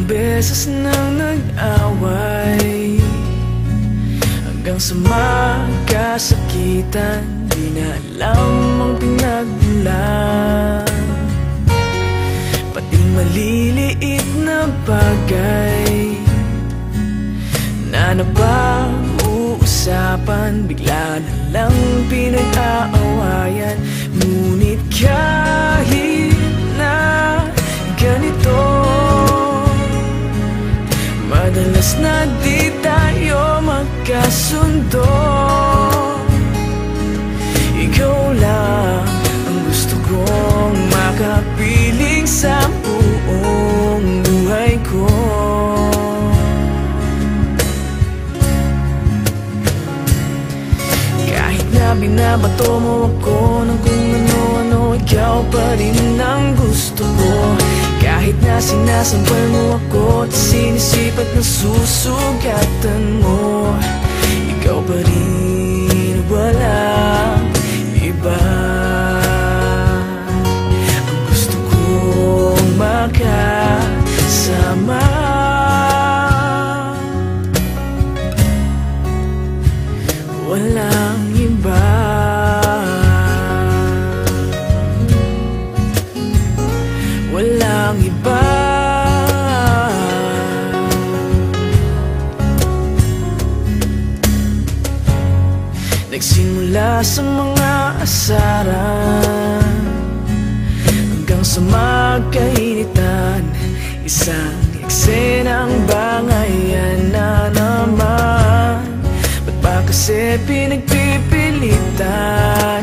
beses nang nag-away, hanggang sa magkasakitan, di na alam ang pinagmulan. Pati maliliit na bagay na napag-uusapan, bigla na lang pinag-aawayan. Ngunit kahit na ganito, madalas na di tayo magkasundo. Ikaw lang ang gusto kong makapiling sa buong buhay ko. Kahit na binabato mo ako ng kung ano-ano, ikaw pa rin ang gusto ko. Kahit na sinasampal mo ako at sinisipat na susugatan mo, ikaw pa rin, walang iba. Ang gusto kong makasama, walang iba. Walang iba. Nagsimula sa mga asaran hanggang sa magkainitan, isang eksenang bangayan na naman. Ba't ba kasi pinagpipilitan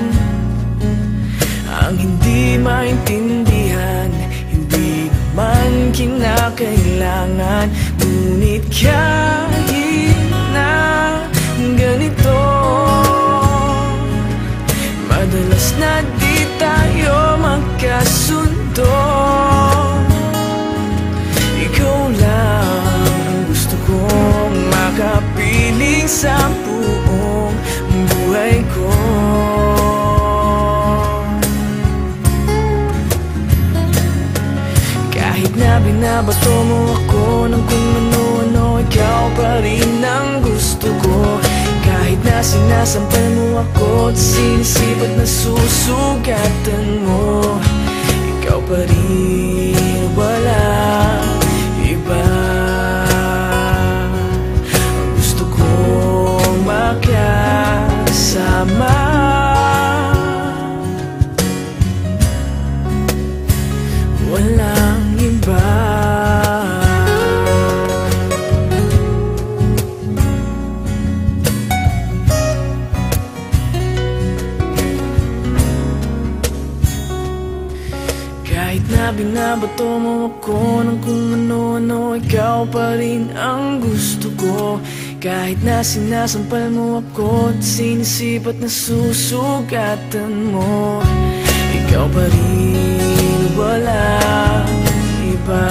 ang hindi maintindihan? Hindi naman kinakailangan. Ngunit kahit na ganito, madalas na di tayo magkasundo. Ikaw lang ang gusto kong makapiling sa buong buhay ko. Kahit na binabato mo ako ng kung ano-ano, ikaw pa rin ang gusto ko. Kahit na sinasampal mo ako at sinisipat na susugatan mo, ikaw pa rin, walang iba. Ang gusto kong makasama, walang iba. Kahit na binabato mo ako ng kung ano-ano, ikaw pa rin ang gusto ko. Kahit na sinasampal mo ako at sinisipat na susugatan mo, ikaw pa rin, walang iba.